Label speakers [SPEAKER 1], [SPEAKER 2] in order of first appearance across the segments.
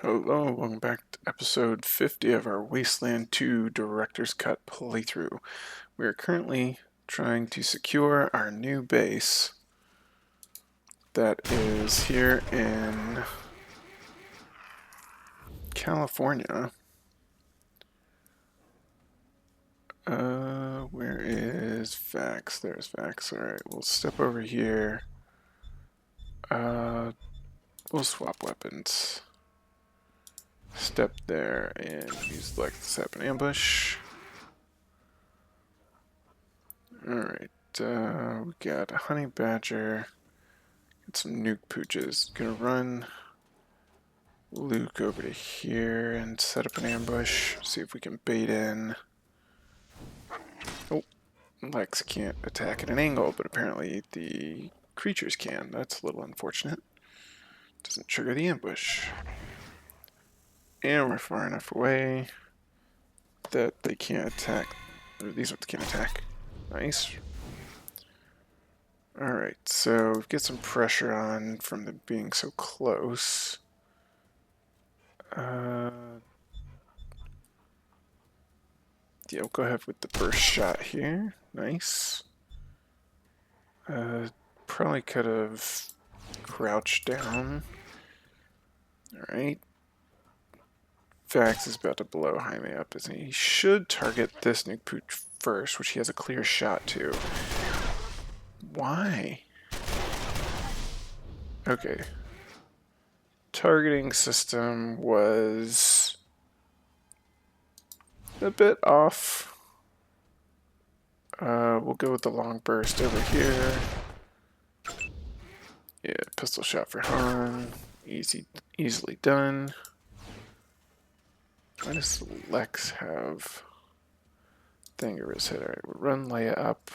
[SPEAKER 1] Hello, welcome back to episode 50 of our Wasteland 2 Director's Cut playthrough. We are currently trying to secure our new base that is here in California. Where is Vax? There's Vax. Alright, we'll step over here. We'll swap weapons. Step there and use like set an ambush. Alright, we got a honey badger. Get some nuke pooches. Gonna run Luke over to here and set up an ambush. See if we can bait in. Oh, Lex can't attack at an angle, but apparently the creatures can. That's a little unfortunate. Doesn't trigger the ambush. And we're far enough away that they can't attack. Or these ones can't attack. Nice. Alright, so we get some pressure on from them being so close. Yeah, we'll go ahead with the burst shot here. Nice. Probably could have crouched down. Alright. Vax is about to blow Jaime up, isn't he? He should target this nuke pooch first, which he has a clear shot to. Why? Okay. Targeting system was a bit off. We'll go with the long burst over here. Yeah, pistol shot for Han. Easily done. Why does Lex have thing over his head? Alright, we'll run Leia up.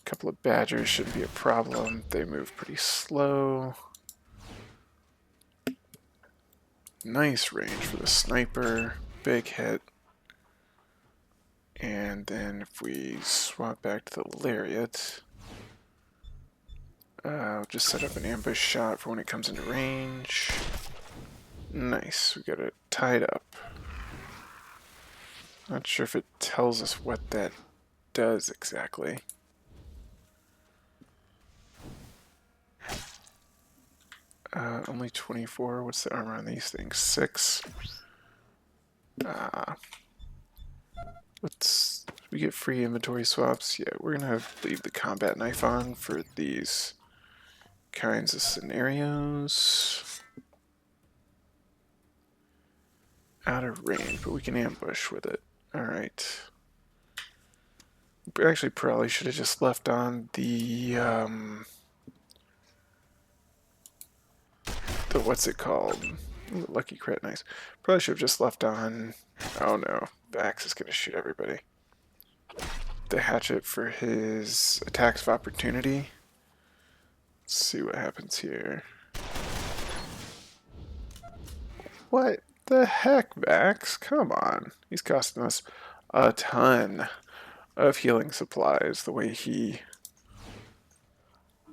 [SPEAKER 1] A couple of badgers shouldn't be a problem. They move pretty slow. Nice range for the sniper. Big hit. And then if we swap back to the lariat, I'll just set up an ambush shot for when it comes into range. Nice, we got it tied up. Not sure if it tells us what that does exactly. Only 24. What's the armor on these things? 6. We get free inventory swaps. Yeah, we're gonna leave the combat knife on for these kinds of scenarios. Out of range, but we can ambush with it. Alright. We actually probably should have just left on the what's it called? Ooh, lucky crit, nice. Probably should have just left on. Oh no, Vax is gonna shoot everybody. The hatchet for his attacks of opportunity. Let's see what happens here. What the heck, Vax? Come on. He's costing us a ton of healing supplies the way he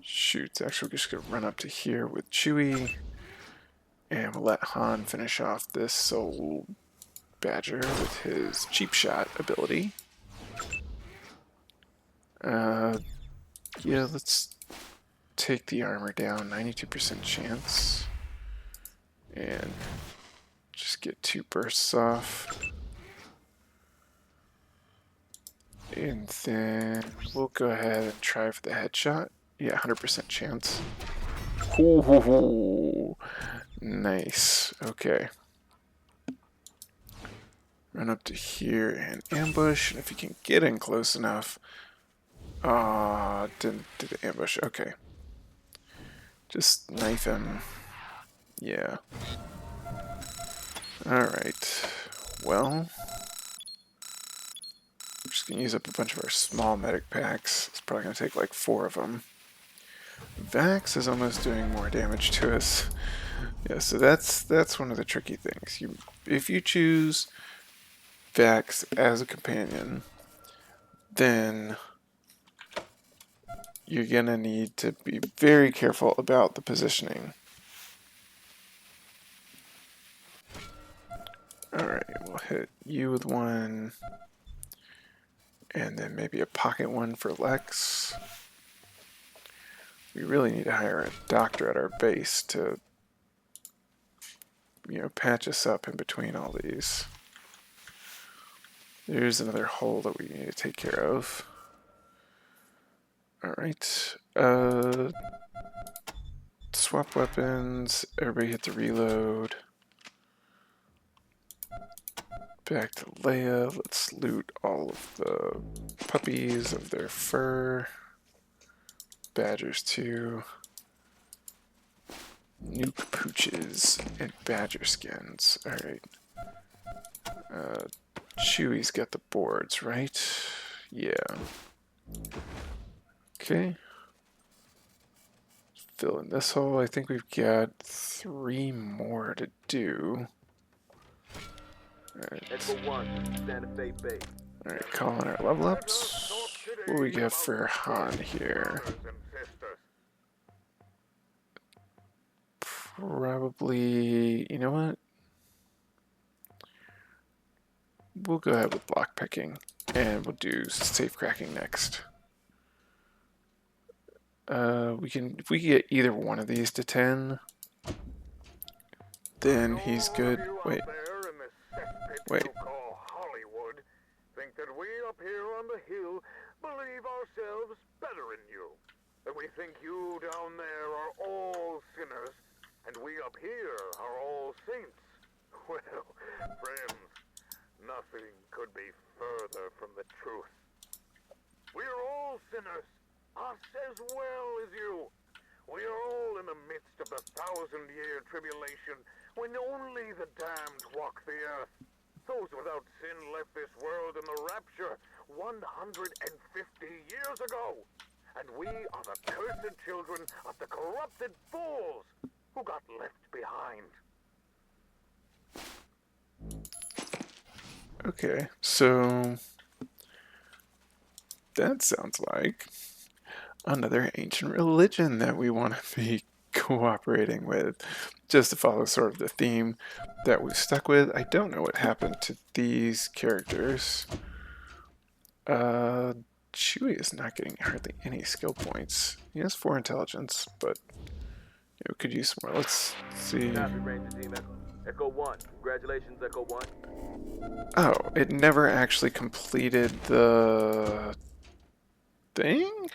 [SPEAKER 1] shoots. Actually, we're just gonna run up to here with Chewie. And we'll let Han finish off this Soul Badger with his cheap shot ability. Yeah, let's take the armor down, 92% chance. And just get 2 bursts off. And then we'll go ahead and try for the headshot. Yeah, 100% chance. Ooh, nice. Okay. Run up to here and ambush. And if you can get in close enough. Didn't do the ambush. Okay. Just knife him. Yeah. Alright. Well. I'm just going to use up a bunch of our small medic packs. It's probably going to take like 4 of them. Vax is almost doing more damage to us. Yeah, so that's one of the tricky things. If you choose Vax as a companion, then you're going to need to be very careful about the positioning. Alright, we'll hit you with one. And then maybe a pocket one for Lex. We really need to hire a doctor at our base to, patch us up in between all these. There's another hole that we need to take care of. Alright. Swap weapons. Everybody hit the reload. Back to Leia. Let's loot all of the puppies of their fur. Badgers too. New pooches and badger skins. Alright. Chewie's got the boards, right? Yeah. Okay. Fill in this hole. I think we've got 3 more to do. Alright, calling our level ups. What do we got for Han here? Probably, you know what? We'll go ahead with lockpicking, and we'll do safe cracking next. If we get either one of these to 10, then he's good. Wait.
[SPEAKER 2] Think that we up here on the hill believe ourselves better than you. That we think you down there are all sinners, and we up here are all saints. Well, friends, nothing could be further from the truth. We're all sinners, us as well as you. We are all in the midst of the 1,000-year tribulation, when only the damned walk the earth. Those without sin left this world in the rapture 150 years ago. And we are the cursed children of the corrupted fools who got left behind.
[SPEAKER 1] Okay, so that sounds like another ancient religion that we want to be cooperating with, just to follow sort of the theme that we've stuck with. I don't know what happened to these characters. Chewie is not getting hardly any skill points. He has 4 intelligence, but could use some more. Let's see.
[SPEAKER 3] Echo 1. Congratulations, Echo 1.
[SPEAKER 1] Oh, it never actually completed the thing?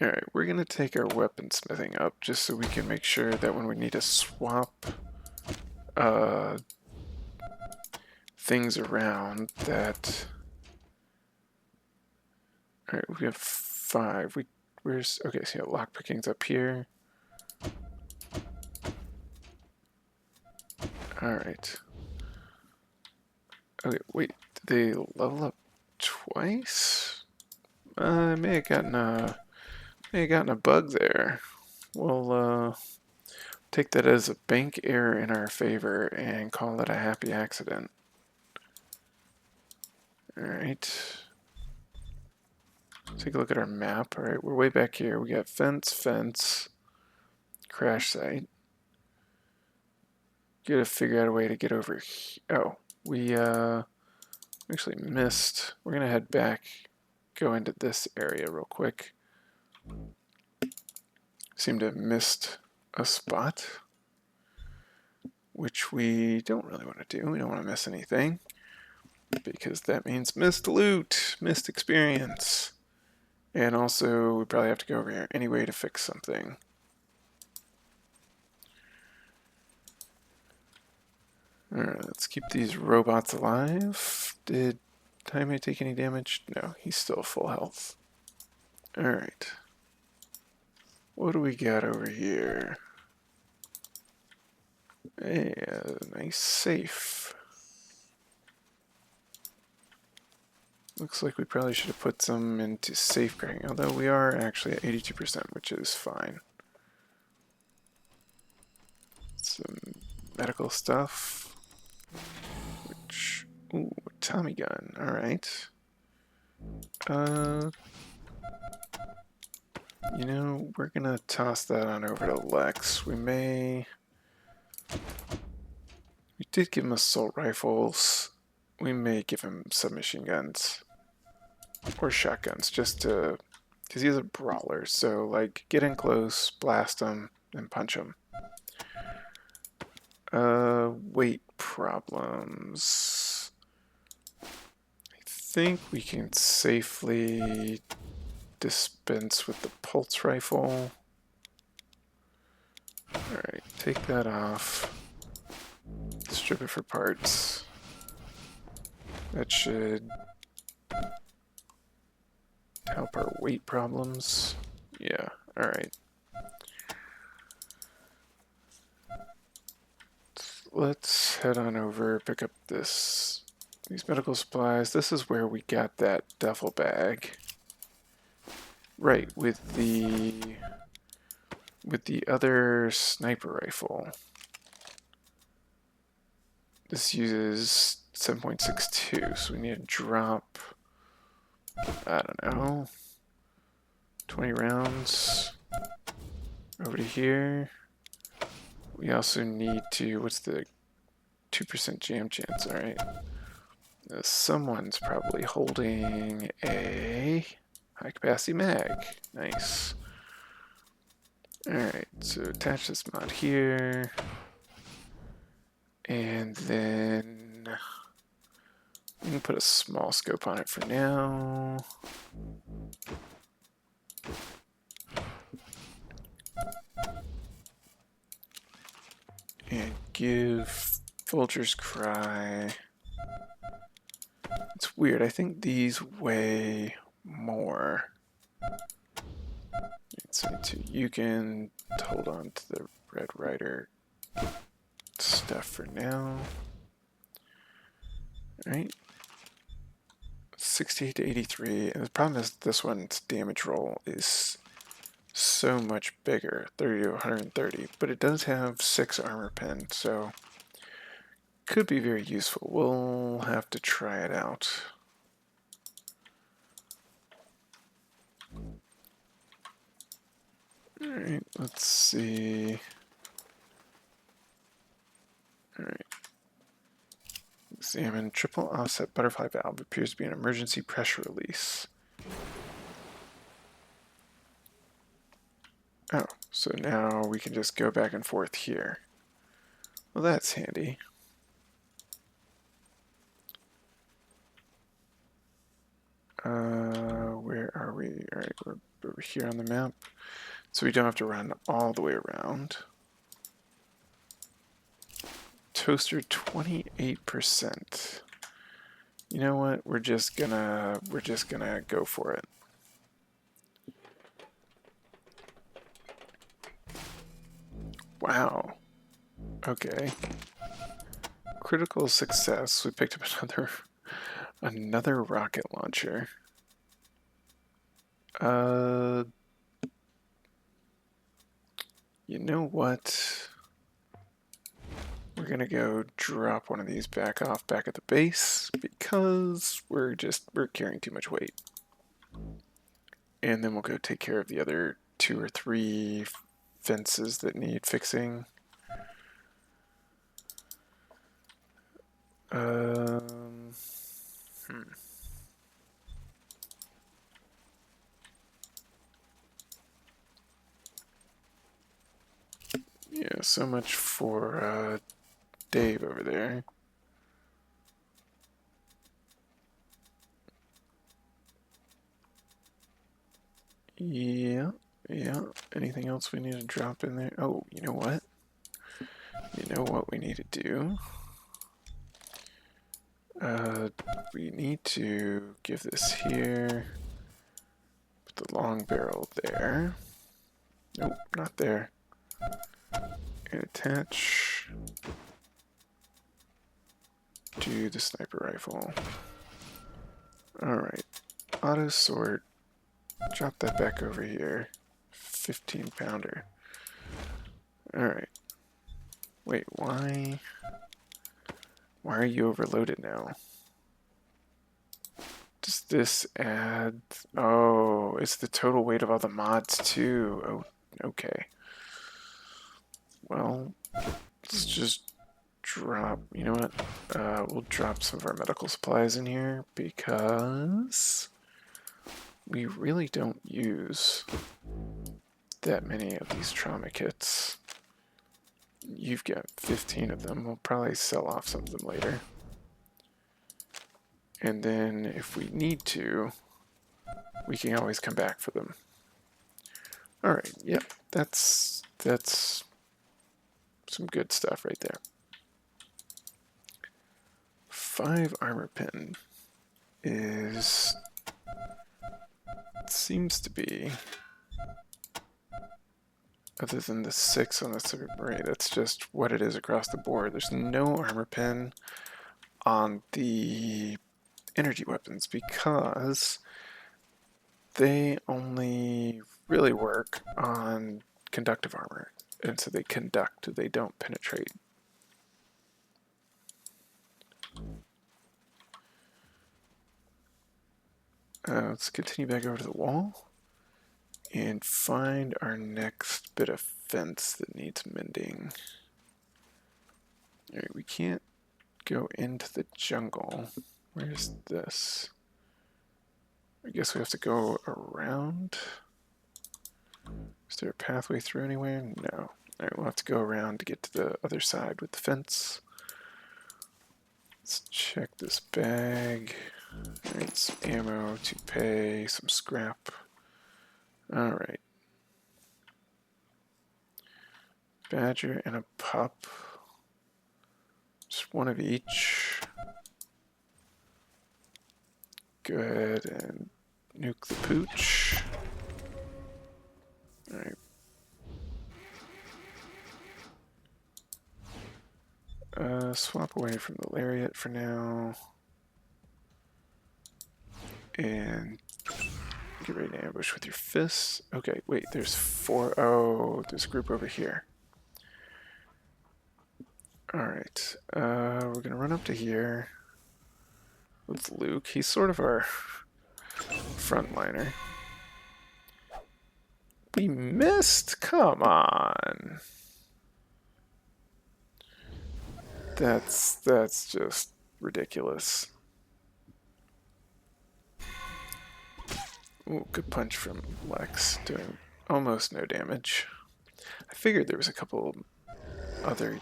[SPEAKER 1] Alright, we're going to take our weaponsmithing up just so we can make sure that when we need to swap things around that... Alright, we have 5. Okay, so lockpicking's up here. Alright. Okay, wait, did they level up twice? I may have gotten a bug there. We'll take that as a bank error in our favor and call it a happy accident. Alright. Take a look at our map. Alright, we're way back here. We got fence, crash site. Gotta figure out a way to get over here. Oh, we actually missed. We're gonna head back, go into this area real quick. Seem to have missed a spot, which we don't really want to do. We don't want to miss anything, because that means missed loot, missed experience. And also, we probably have to go over here anyway to fix something. Alright, let's keep these robots alive. Did Jaime take any damage? No, he's still full health. Alright. What do we got over here? Hey, a nice safe. Looks like we probably should have put some into safe cracking, although we are actually at 82%, which is fine. Some medical stuff. Which, ooh, Tommy gun, alright. You know, we're gonna toss that on over to Lex. We did give him assault rifles. We may give him submachine guns. Or shotguns, just to... Because he's a brawler, so, like, get in close, blast him, and punch him. Weight problems. I think we can safely dispense with the pulse rifle. Alright, take that off. Strip it for parts. That should help our weight problems. Yeah, alright. Let's head on over, pick up these medical supplies. This is where we got that duffel bag. Right, with the other sniper rifle. This uses 7.62, so we need to drop, I don't know, 20 rounds over to here. We also need to, what's the 2% jam chance, alright. Someone's probably holding a high capacity mag. Nice. Alright, so attach this mod here. And then we can put a small scope on it for now. And give Vulture's Cry. It's weird, I think these weigh more. So you can hold on to the Red Rider stuff for now. Alright. 68 to 83. And the problem is this one's damage roll is so much bigger, 30 to 130, but it does have 6 armor pen, so could be very useful. We'll have to try it out. Alright, let's see. Alright. Examine triple offset butterfly valve. Appears to be an emergency pressure release. Oh, so now we can just go back and forth here. Well, that's handy. Where are we? Alright, we're over here on the map. So we don't have to run all the way around. Toaster 28%. You know what? We're just gonna go for it. Wow. Okay. Critical success. We picked up another rocket launcher. You know what? We're gonna go drop one of these back at the base because we're carrying too much weight. And then we'll go take care of the other 2 or 3 fences that need fixing. Yeah, so much for Dave over there. Yeah. Anything else we need to drop in there? Oh, you know what? You know what we need to do? We need to give this here. Put the long barrel there. Nope, not there. And attach to the sniper rifle. Alright. Auto sort. Drop that back over here. 15 pounder. Alright. Wait, why? Why are you overloaded now? Does this add... Oh, it's the total weight of all the mods too. Oh, okay. Well, let's just drop, you know what? We'll drop some of our medical supplies in here because we really don't use that many of these trauma kits. You've got 15 of them. We'll probably sell off some of them later. And then if we need to, we can always come back for them. Alright, yep, that's some good stuff right there. 5 armor pin seems to be, other than the 6 on the submarine, that's just what it is across the board. There's no armor pin on the energy weapons because they only really work on conductive armor, and so they conduct, they don't penetrate. Let's continue back over to the wall and find our next bit of fence that needs mending. Alright, we can't go into the jungle. Where's this? I guess we have to go around. Is there a pathway through anywhere? No. Alright, we'll have to go around to get to the other side with the fence. Let's check this bag. Alright, some ammo, toupee, some scrap. Alright. Badger and a pup. Just one of each. Go ahead and nuke the pooch. Alright. Swap away from the lariat for now. And get ready to ambush with your fists. Okay, wait, there's 4. Oh, there's a group over here. Alright, we're gonna run up to here with Luke. He's sort of our frontliner. We missed! Come on! That's just ridiculous. Ooh, good punch from Lex, doing almost no damage. I figured there was a couple other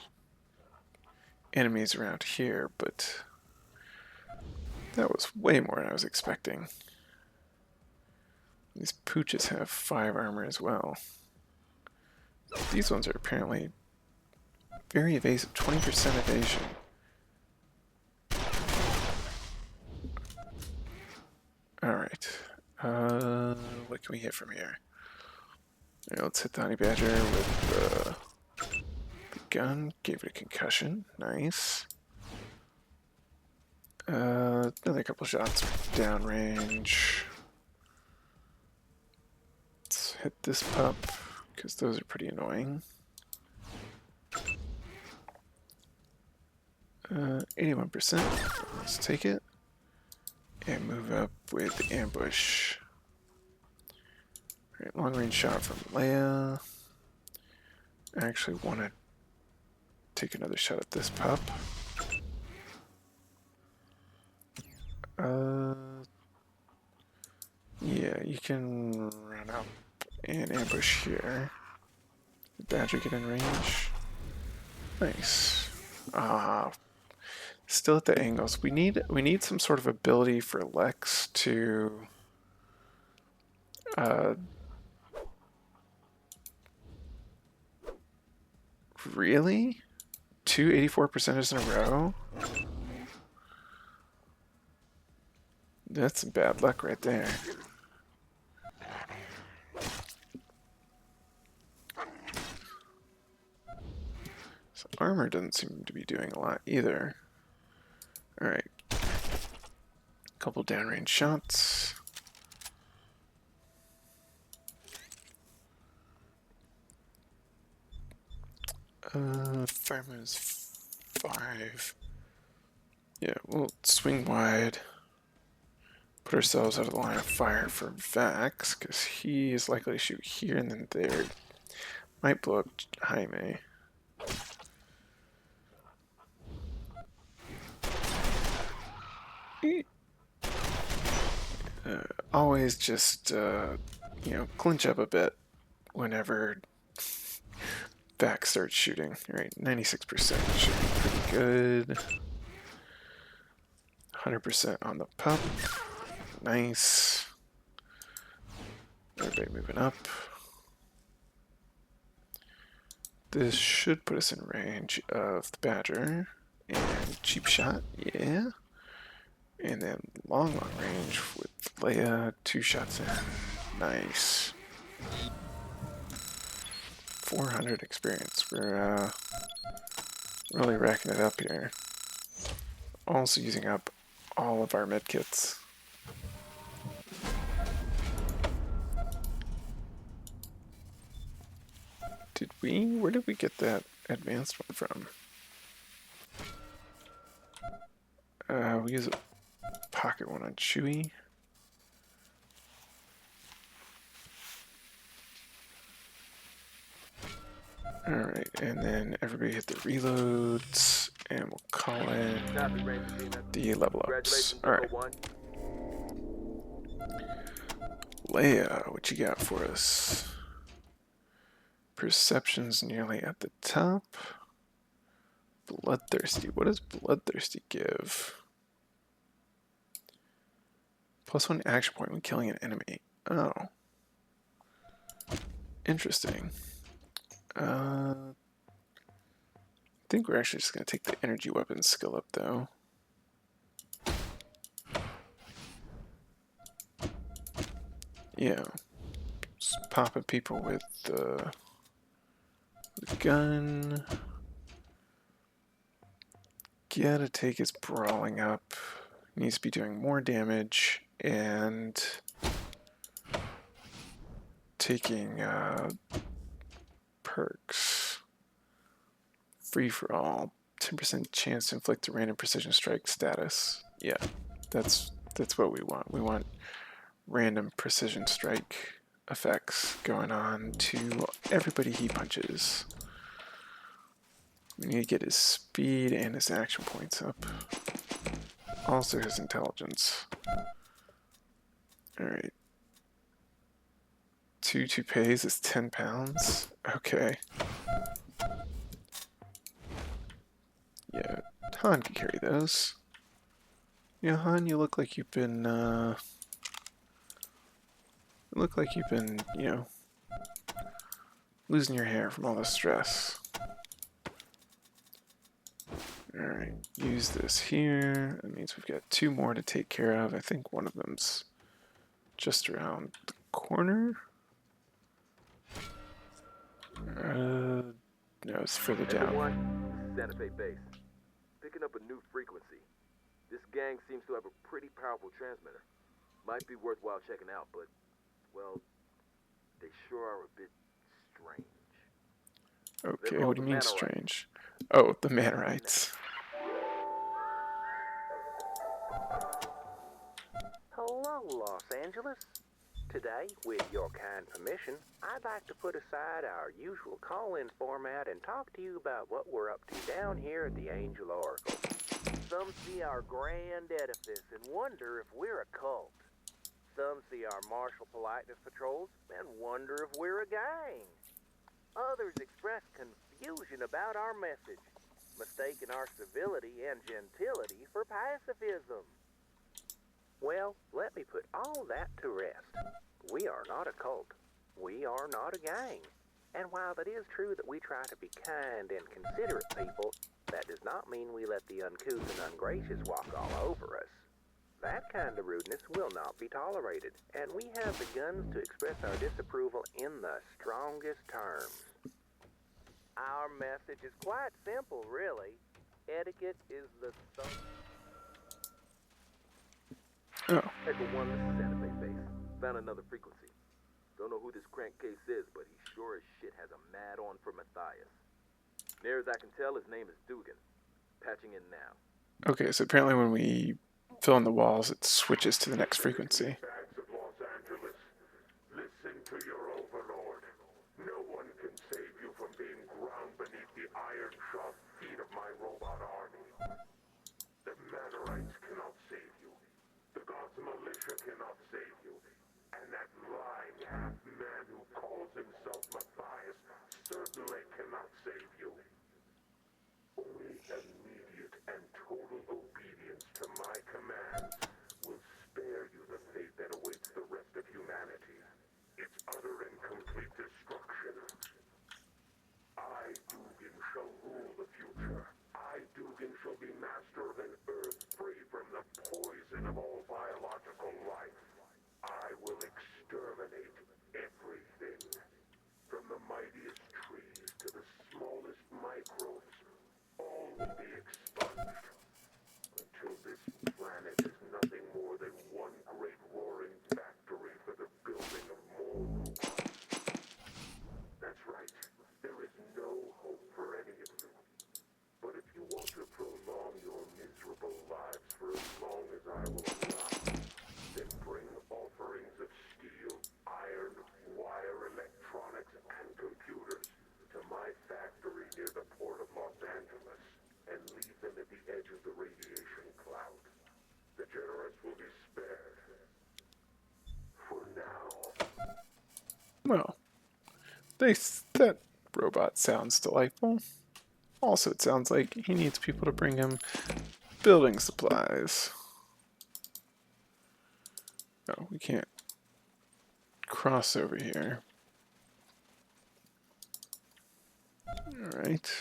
[SPEAKER 1] enemies around here, but that was way more than I was expecting. These pooches have 5 armor as well. These ones are apparently very evasive, 20% evasion. Alright. What can we hit from here? Alright, let's hit the honey badger with the gun. Gave it a concussion. Nice. Another couple shots downrange. Let's hit this pup, because those are pretty annoying. 81%. Let's take it. And move up with ambush. Alright, long range shot from Leia. I actually want to take another shot at this pup. Yeah, you can run up and ambush here. The badger get in range. Nice. Still at the angles. We need some sort of ability for Lex to really? 2 84%ers in a row? That's some bad luck right there. So armor doesn't seem to be doing a lot either. Alright. Couple downrange shots. Fireman is 5. Yeah, we'll swing wide. Put ourselves out of the line of fire for Vax, because he is likely to shoot here and then there. Might blow up Jaime. Always just, clinch up a bit whenever back starts shooting. All right, 96% should be pretty good. 100% on the pup. Nice. Everybody moving up. This should put us in range of the Badger. And cheap shot, yeah. And then long range with Leia. 2 shots in. Nice. 400 experience. We're really racking it up here. Also using up all of our medkits. Where did we get that advanced one from? We use a pocket one on Chewie. Alright, and then everybody hit the reloads, and we'll call it the level ups. Alright. Leia, what you got for us? Perception's nearly at the top. Bloodthirsty. What does Bloodthirsty give? +1 action point when killing an enemy. Oh. Interesting. I think we're actually just going to take the energy weapon skill up, though. Yeah. Just popping people with the gun. Gotta take his brawling up. Needs to be doing more damage. And taking perks. Free for all. 10% chance to inflict a random precision strike status. Yeah, that's what we want. We want random precision strike effects going on to everybody he punches. We need to get his speed and his action points up. Also his intelligence. Alright. 2 toupees is 10 pounds. Okay. Yeah, Han can carry those. Yeah, Han, you look like you've been, losing your hair from all the stress. Alright, use this here. That means we've got 2 more to take care of. I think one of them's just around the corner. No, it's further down.
[SPEAKER 3] Santa Fe base. Picking up a new frequency. This gang seems to have a pretty powerful transmitter. Might be worthwhile checking out, but, well, they sure are a bit strange.
[SPEAKER 1] Okay, what do you mean strange? Oh, the Manorites.
[SPEAKER 4] Hello, Los Angeles. Today, with your kind permission, I'd like to put aside our usual call-in format and talk to you about what we're up to down here at the Angel Oracle. Some see our grand edifice and wonder if we're a cult. Some see our martial politeness patrols and wonder if we're a gang. Others express confusion about our message, mistaking our civility and gentility for pacifism. Well, let me put all that to rest. We are not a cult. We are not a gang. And while it is true that we try to be kind and considerate people, that does not mean we let the uncouth and ungracious walk all over us. That kind of rudeness will not be tolerated, and we have the guns to express our disapproval in the strongest terms. Our message is quite simple, really. Etiquette is the
[SPEAKER 3] Echo 1, this is Santa Fe base. Found another frequency. Don't know who this crankcase is, but he sure as shit has a mad on for Matthias. Near as I can tell, his name is Dugan. Patching in now.
[SPEAKER 1] Okay, so apparently when we fill in the walls, it switches to the next frequency.
[SPEAKER 2] Bags of Los Angeles, listen to your overlord. No one can save you from being ground beneath the iron-shod feet of my robot army. The Manorites cannot save you. certainly cannot save you. Only immediate and total obedience to my commands will spare you the fate that awaits the rest of humanity. Its utter and complete destruction. I, Dugan, shall rule the future. I, Dugan, shall be master of an Earth free from the poison of all biological life. I will exterminate everything. From the mightiest trees to the smallest microbes, all will be expunged. Until this planet is nothing more than one great roaring factory for the building of more robots. That's right. There is no hope for any of you. But if you want to prolong your miserable lives for as long as I will allow, then bring offerings of steel, iron, wire, electronics, and computers to my factory near the port of Los Angeles, and leave them at the edge of the radiation cloud. The generous will be spared. For now.
[SPEAKER 1] Well, that robot sounds delightful. Also, it sounds like he needs people to bring him building supplies. No, we can't cross over here. Alright.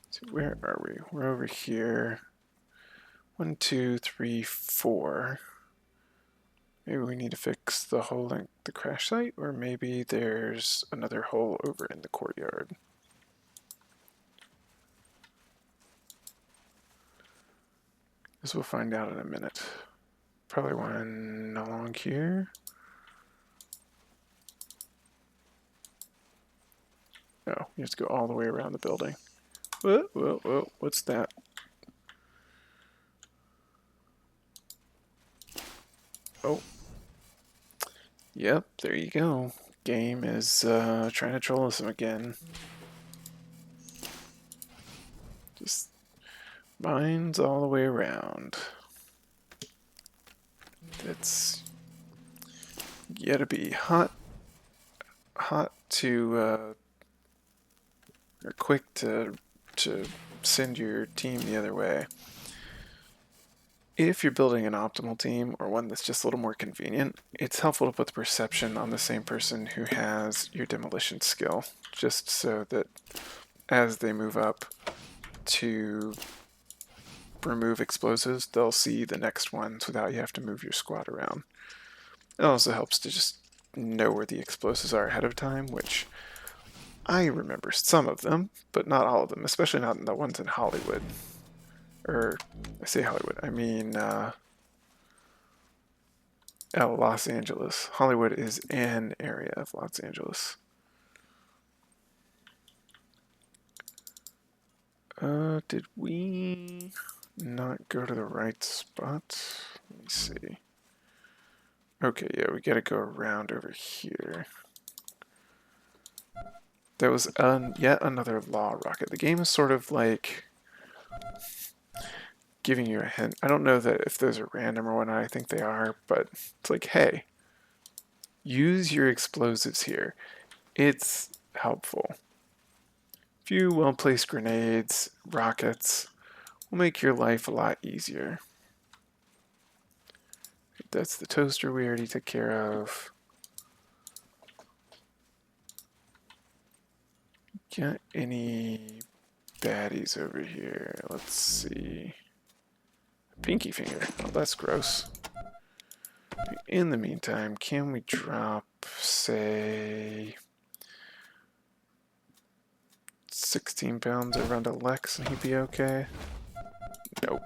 [SPEAKER 1] So where are we? We're over here. 1, 2, 3, 4. Maybe we need to fix the hole in the crash site, or maybe there's another hole over in the courtyard. This we'll find out in a minute. Probably one along here. No, you have to go all the way around the building. Whoa, whoa, whoa, what's that? Oh. Yep, there you go. Game is trying to troll us again. Just mines all the way around. It's you gotta be hot to or quick to send your team the other way. If you're building an optimal team, or one that's just a little more convenient, it's helpful to put the perception on the same person who has your demolition skill, just so that as they move up to remove explosives, they'll see the next ones without you have to move your squad around. It also helps to just know where the explosives are ahead of time, which I remember some of them, but not all of them, especially not the ones in Hollywood. Or, I say Hollywood, I mean Los Angeles. Hollywood is an area of Los Angeles. Did we not go to the right spot? Let me see. Okay, yeah, we gotta go around over here. There was yet another law rocket. The game is sort of like giving you a hint. I don't know that if those are random or whatnot. I think they are, but it's like, hey, use your explosives here. It's helpful. A few well-placed grenades, rockets, will make your life a lot easier. That's the toaster we already took care of. Got any baddies over here? Let's see. Pinky finger. Oh, that's gross. In the meantime, can we drop, say, 16 pounds around to Lex and he'd be okay? Nope.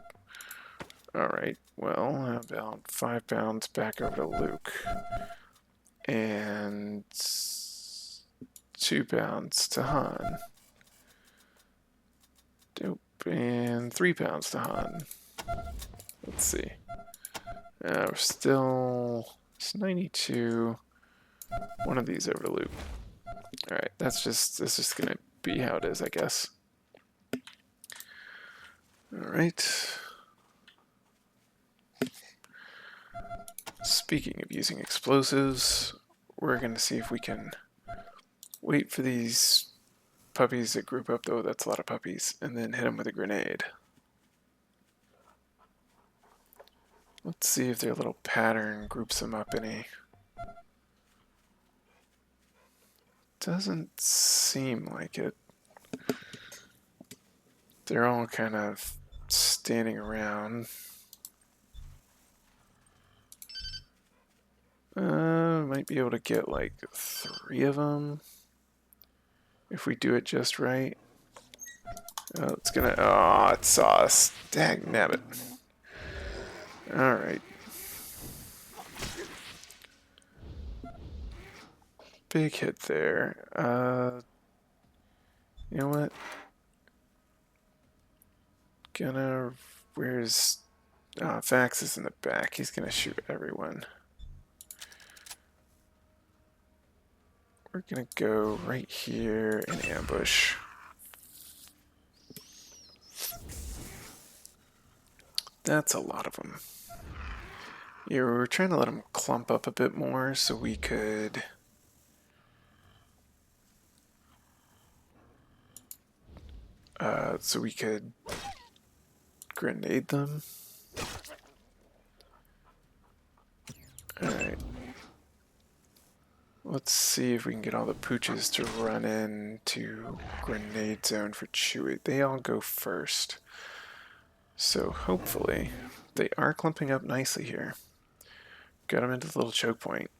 [SPEAKER 1] Alright, well, how about 5 pounds back over to Luke? And 2 pounds to Han. Dope. And 3 pounds to Han. Let's see. We're still... It's 92. One of these over to Luke. Alright, that's just gonna be how it is, I guess. Alright. Speaking of using explosives, we're gonna see if we can wait for these puppies to group up, though. That's a lot of puppies. And then hit them with a grenade. Let's see if their little pattern groups them up any. Doesn't seem like it. They're all kind of standing around. Might be able to get like 3 of them if we do it just right. Oh, it's gonna. Oh, it saw us. Dag nabbit. Alright. Big hit there. You know what? Where's. Vax is in the back. He's gonna shoot everyone. We're gonna go right here and ambush. That's a lot of them. Yeah, we were trying to let them clump up a bit more so we could grenade them. Alright. Let's see if we can get all the pooches to run into grenade zone for Chewie. They all go first. So hopefully they are clumping up nicely here. Got him into the little choke point.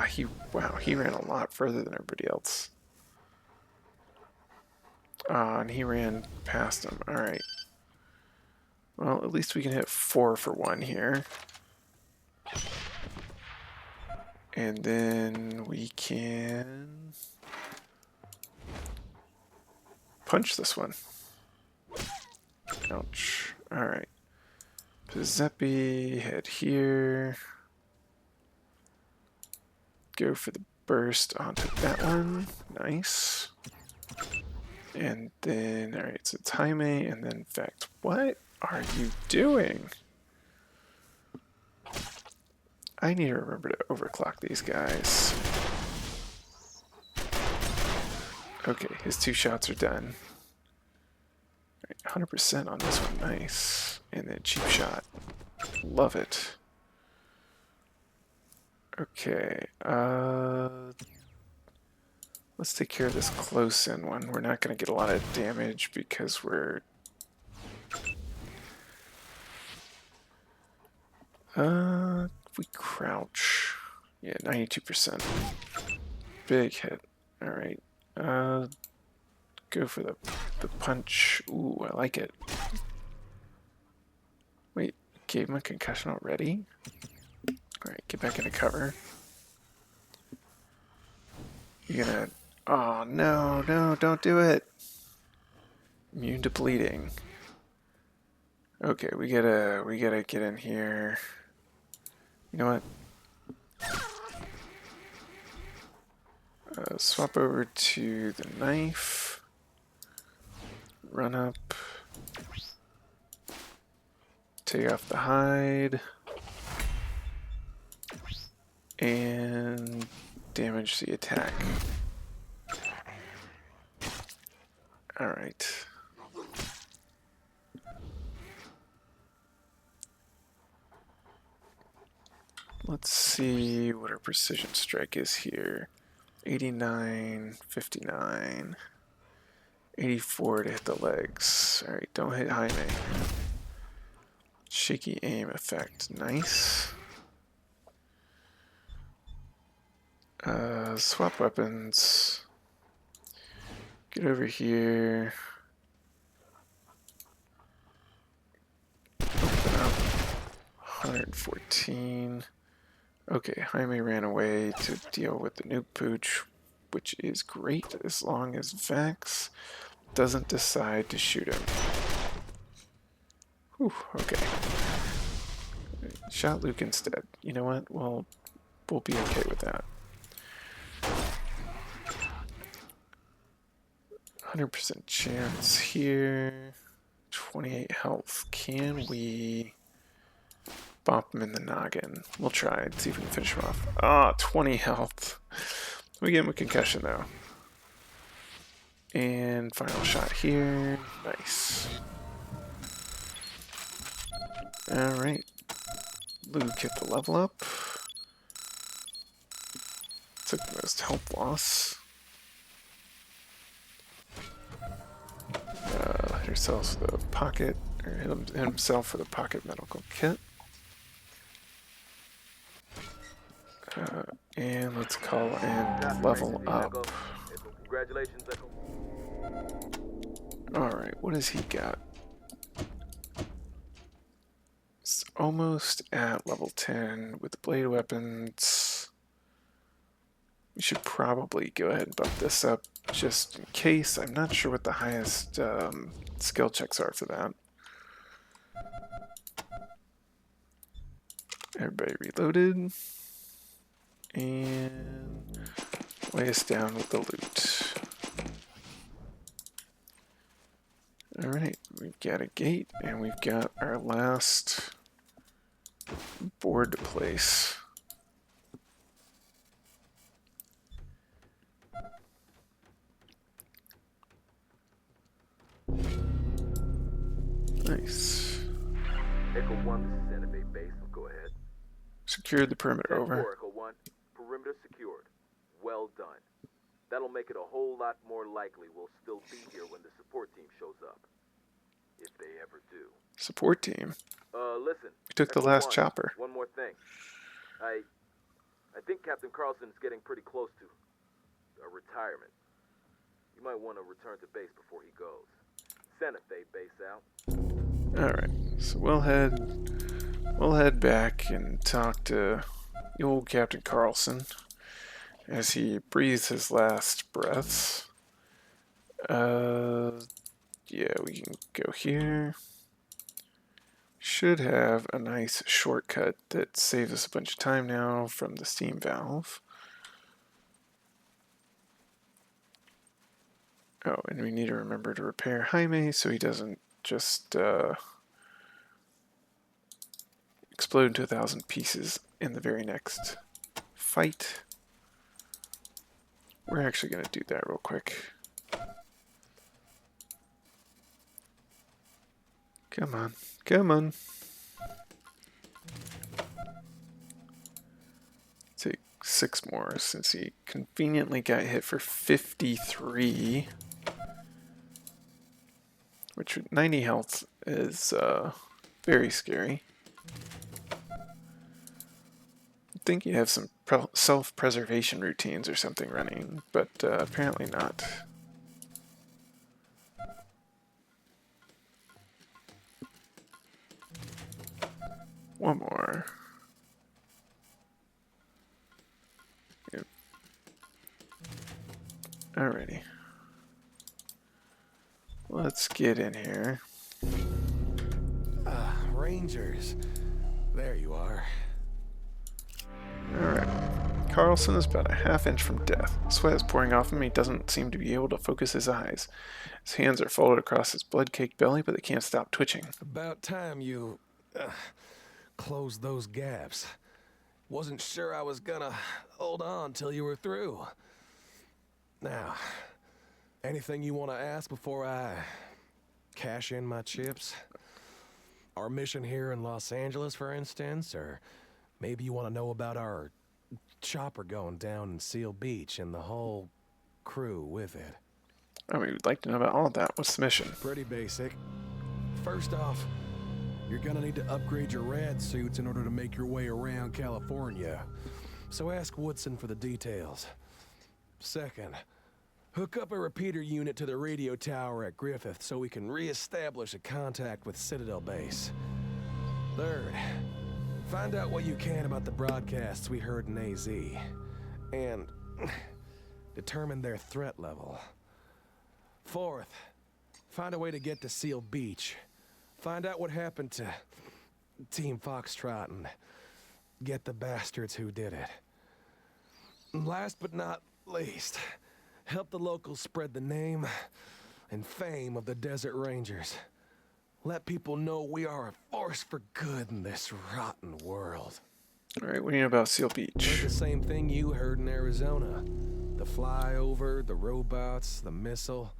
[SPEAKER 1] He ran a lot further than everybody else. And he ran past him. Alright. Well, at least we can hit 4 for 1 here. And then we can punch this one. Ouch. Alright. Giuseppe, head here. Go for the burst onto that one. Nice. And then, alright, so it's Jaime, and then Vex. What are you doing? I need to remember to overclock these guys. Okay, his 2 shots are done. 100% on this one, nice. And then cheap shot. Love it. Okay, let's take care of this close-in one. We're not going to get a lot of damage because we're... if we crouch... Yeah, 92%. Big hit. Alright. Go for the punch. Ooh, I like it. Wait, gave him a concussion already? Alright, get back into cover. You're gonna... Oh, no, no, don't do it! Immune to bleeding. Okay, we gotta get in here. You know what? Swap over to the knife. Run up. Take off the hide. And damage the attack. Alright. Let's see what our precision strike is here. 89, 59, 84 to hit the legs. Alright, don't hit Jaime. Shaky aim effect. Nice. Swap weapons. Get over here. Open up. 114. Okay, Jaime ran away to deal with the nuke pooch, which is great as long as Vex doesn't decide to shoot him. Whew, okay. Shot Luke instead. You know what? Well, we'll be okay with that. 100% chance here. 28 health. Can we bop him in the noggin? We'll try and see if we can finish him off. Ah, 20 health. We get him a concussion though. And final shot here. Nice. Alright. Luke hit the level up. Took the most health loss. Hit herself with the pocket, or hit himself with a pocket medical kit. And let's call and level up.
[SPEAKER 3] Congratulations, Echo.
[SPEAKER 1] Alright, what has he got? It's almost at level 10 with the blade weapons. We should probably go ahead and bump this up just in case. I'm not sure what the highest skill checks are for that. Everybody reloaded. And weigh us down with the loot. Alright, we've got a gate and we've got our last board to place. Nice.
[SPEAKER 3] Echo 1, this is Enemy Base. Go ahead.
[SPEAKER 1] Secured the perimeter over.
[SPEAKER 3] Echo 1, perimeter secured. Well done. That'll make it a whole lot more likely we'll still be here when the support team shows up. If they ever do.
[SPEAKER 1] Support team?
[SPEAKER 3] Listen.
[SPEAKER 1] We took the
[SPEAKER 3] Echo
[SPEAKER 1] last
[SPEAKER 3] 1,
[SPEAKER 1] chopper.
[SPEAKER 3] One more thing. I think Captain Carlson is getting pretty close to a retirement. You might want to return to base before he goes. Santa Fe base out.
[SPEAKER 1] Alright, so we'll head back and talk to the old Captain Carlson as he breathes his last breaths. Yeah, we can go here. Should have a nice shortcut that saves us a bunch of time now from the steam valve. Oh, and we need to remember to repair Jaime so he doesn't just explode into 1,000 pieces in the very next fight. We're actually going to do that real quick. Come on, come on. Take 6 more since he conveniently got hit for 53. Which with 90 health is very scary. You'd think you have some self-preservation routines or something running, but apparently not. One more. Yep. Alrighty. Let's get in here.
[SPEAKER 5] Rangers. There you are.
[SPEAKER 1] Alright. Carlson is about a half-inch from death. Sweat is pouring off him. He doesn't seem to be able to focus his eyes. His hands are folded across his blood-caked belly, but they can't stop twitching.
[SPEAKER 5] About time you closed those gaps. Wasn't sure I was gonna hold on till you were through. Now, anything you want to ask before I cash in my chips? Our mission here in Los Angeles, for instance, or maybe you want to know about our chopper going down in Seal Beach and the whole crew with it.
[SPEAKER 1] I mean, we'd like to know about all of that. What's the mission?
[SPEAKER 5] Pretty basic. First off, you're gonna need to upgrade your rad suits in order to make your way around California. So ask Woodson for the details. Second, hook up a repeater unit to the radio tower at Griffith so we can re-establish a contact with Citadel Base. Third, find out what you can about the broadcasts we heard in AZ. And determine their threat level. Fourth, find a way to get to Seal Beach. Find out what happened to Team Foxtrot and get the bastards who did it. And last but not least, help the locals spread the name and fame of the Desert Rangers. Let people know we are a force for good in this rotten world.
[SPEAKER 1] Alright, what do you know about Seal Beach?
[SPEAKER 5] Heard the same thing you heard in Arizona. The flyover, the robots, the missile.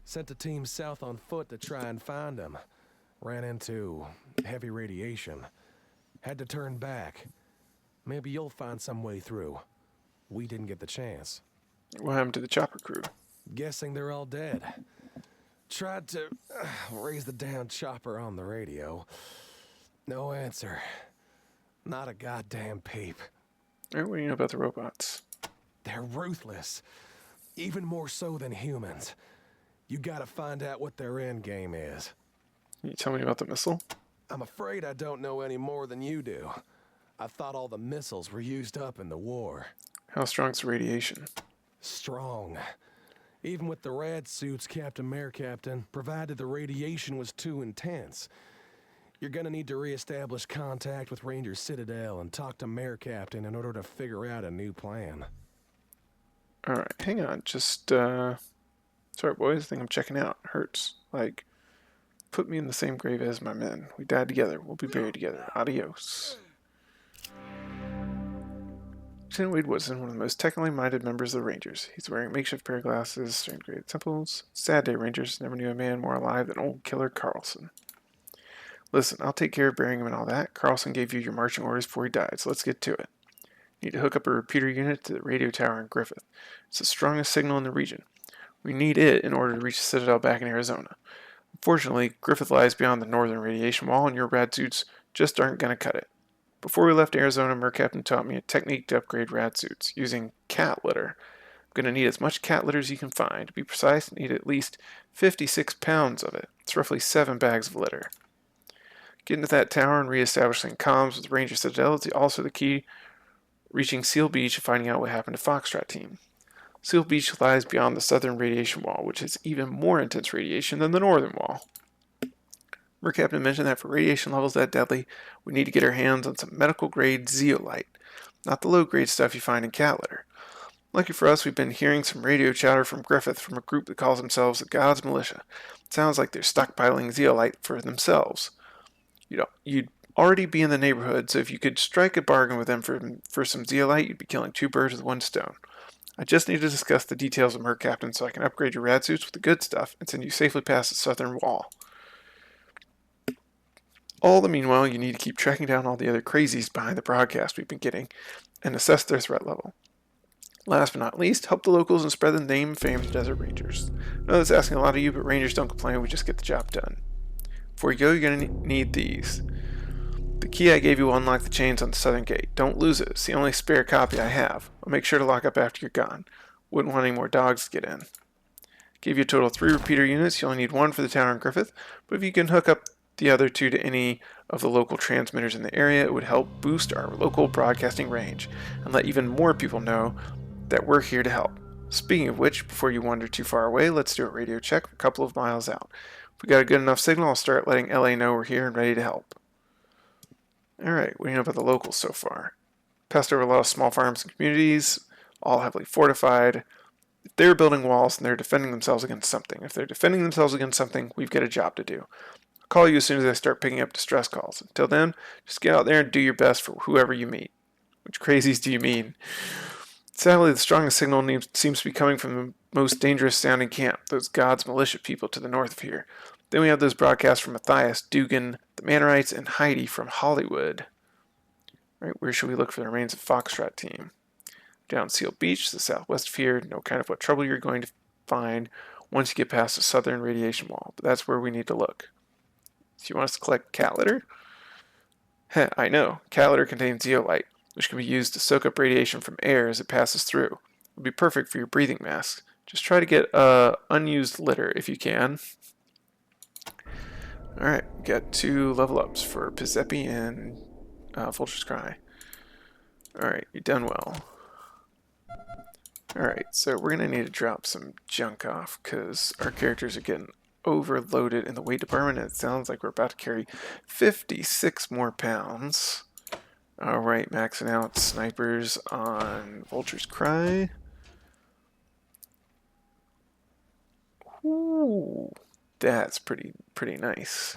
[SPEAKER 5] Sent a team south on foot to try and find him. Ran into heavy radiation. Had to turn back. Maybe you'll find some way through. We didn't get the chance.
[SPEAKER 1] What happened to the chopper crew?
[SPEAKER 5] Guessing they're all dead. Tried to raise the damn chopper on the radio. No answer. Not a goddamn peep.
[SPEAKER 1] Alright, what do you know about the robots?
[SPEAKER 5] They're ruthless. Even more so than humans. You gotta find out what their end game is.
[SPEAKER 1] Can you tell me about the missile?
[SPEAKER 5] I'm afraid I don't know any more than you do. I thought all the missiles were used up in the war.
[SPEAKER 1] How strong's the radiation?
[SPEAKER 5] Strong. Even with the rad suits, Captain Mayor Captain, provided the radiation was too intense. You're gonna need to re-establish contact with Ranger Citadel and talk to Mayor Captain in order to figure out a new plan.
[SPEAKER 1] Alright, hang on. Just, sorry, boys. I think I'm checking out. Hurts. Like, put me in the same grave as my men. We died together. We'll be buried together. Adios. Lieutenant Wade Woodson, one of the most technically minded members of the Rangers. He's wearing makeshift pair of glasses, strength-graded temples. Sad day, Rangers. Never knew a man more alive than old killer Carlson. Listen, I'll take care of burying him and all that. Carlson gave you your marching orders before he died, so let's get to it. You need to hook up a repeater unit to the radio tower in Griffith. It's the strongest signal in the region. We need it in order to reach the Citadel back in Arizona. Unfortunately, Griffith lies beyond the northern radiation wall, and your rad suits just aren't going to cut it. Before we left Arizona, Mercaptain taught me a technique to upgrade rad suits, using cat litter. I'm going to need as much cat litter as you can find. To be precise, I need at least 56 pounds of it. It's roughly 7 bags of litter. Getting to that tower and re-establishing comms with Ranger Citadel is also the key reaching Seal Beach and finding out what happened to Foxtrot Team. Seal Beach lies beyond the southern radiation wall, which is even more intense radiation than the northern wall. Mercaptain mentioned that for radiation levels that deadly, we need to get our hands on some medical-grade zeolite, not the low-grade stuff you find in cat litter. Lucky for us, we've been hearing some radio chatter from Griffith from a group that calls themselves the God's Militia. It sounds like they're stockpiling zeolite for themselves. You'd already be in the neighborhood, so if you could strike a bargain with them for some zeolite, you'd be killing 2 birds with 1 stone. I just need to discuss the details of Mercaptain so I can upgrade your rad suits with the good stuff and send you safely past the southern wall. All the meanwhile, you need to keep tracking down all the other crazies behind the broadcast we've been getting and assess their threat level. Last but not least, help the locals and spread the name and fame of the Desert Rangers. I know that's asking a lot of you, but Rangers don't complain, we just get the job done. Before you go, you're going to need these. The key I gave you will unlock the chains on the southern gate. Don't lose it. It's the only spare copy I have. I'll make sure to lock up after you're gone. Wouldn't want any more dogs to get in. Gave you a total of 3 repeater units. You only need 1 for the tower in Griffith, but if you can hook up the other 2 to any of the local transmitters in the area, it would help boost our local broadcasting range and let even more people know that we're here to help. Speaking of which, before you wander too far away, let's do a radio check a couple of miles out. If we got a good enough signal, I'll start letting LA know we're here and ready to help. Alright, what do you know about the locals so far? Passed over a lot of small farms and communities, all heavily fortified. If they're building walls, then they're defending themselves against something. If they're defending themselves against something, we've got a job to do. I'll call you as soon as I start picking up distress calls. Until then, just get out there and do your best for whoever you meet. Which crazies do you mean? Sadly, the strongest signal seems to be coming from the most dangerous sounding camp, those God's Militia people to the north of here. Then we have those broadcasts from Matthias, Dugan, the Manorites, and Heidi from Hollywood. Right, where should we look for the remains of Foxtrot Team? Down Seal Beach, to the southwest of here, know kind of what trouble you're going to find once you get past the southern radiation wall, but that's where we need to look. So you want us to collect cat litter? Heh, I know. Cat litter contains zeolite, which can be used to soak up radiation from air as it passes through. It would be perfect for your breathing masks. Just try to get unused litter if you can. Alright, we got 2 level ups for Pizzepi and Vulture's Cry. Alright, you've done well. Alright, so we're going to need to drop some junk off because our characters are getting overloaded in the weight department and it sounds like we're about to carry 56 more pounds. Alright, maxing out snipers on Vulture's Cry. Ooh, that's pretty nice.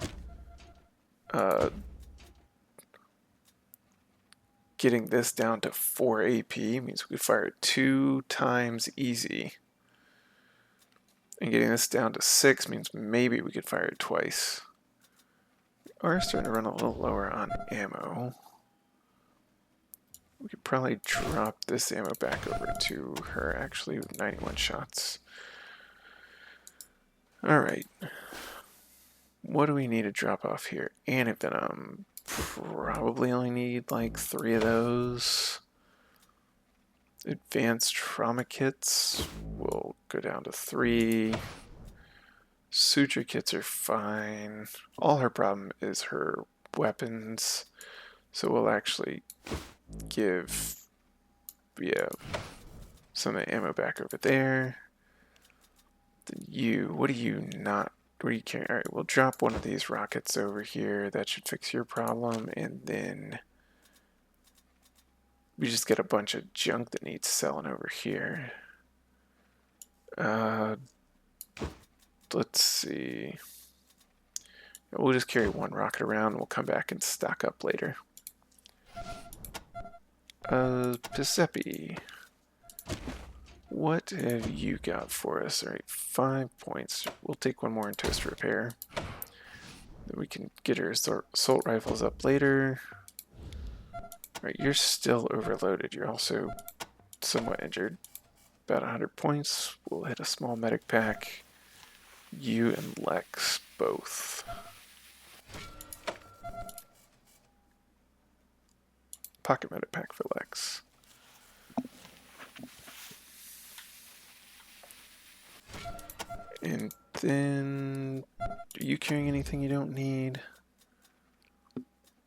[SPEAKER 1] Getting this down to 4 AP means we can fire it 2 times easy. And getting this down to 6 means maybe we could fire it twice. We are starting to run a little lower on ammo. We could probably drop this ammo back over to her, actually, with 91 shots. Alright. What do we need to drop off here? Antivenom. Probably only need like 3 of those. Advanced trauma kits will go down to 3. Suture kits are fine. All her problem is her weapons. So we'll actually give, yeah, some of the ammo back over there. Then you, what do you not, what do you carry? Alright, we'll drop one of these rockets over here. That should fix your problem. And then we just get a bunch of junk that needs selling over here. Let's see. We'll just carry one rocket around and we'll come back and stock up later. Giuseppe, what have you got for us? Alright, 5 points. We'll take one more in toast repair. Then we can get our assault rifles up later. Alright, you're still overloaded. You're also somewhat injured. About 100 points. We'll hit a small medic pack. You and Lex both. Pocket medic pack for Lex. And then, are you carrying anything you don't need?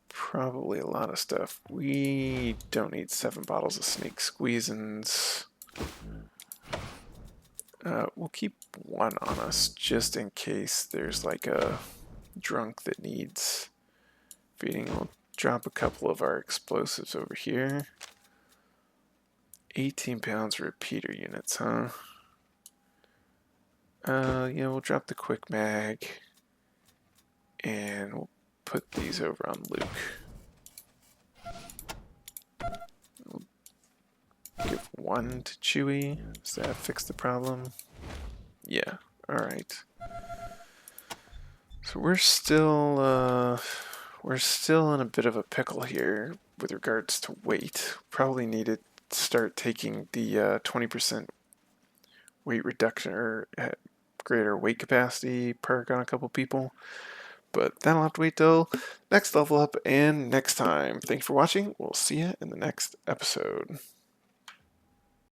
[SPEAKER 1] Probably a lot of stuff. We don't need 7 bottles of snake squeezins. We'll keep one on us just in case there's like a drunk that needs feeding. We'll drop a couple of our explosives over here. 18 pounds repeater units, huh? Yeah, we'll drop the quick mag. And we'll put these over on Luke. We'll give one to Chewie. Does that fix the problem? Yeah, alright. So we're still in a bit of a pickle here with regards to weight. Probably need to start taking the 20% weight reduction or greater weight capacity perk on a couple people. But that'll have to wait till next level up and next time. Thanks for watching. We'll see you in the next episode.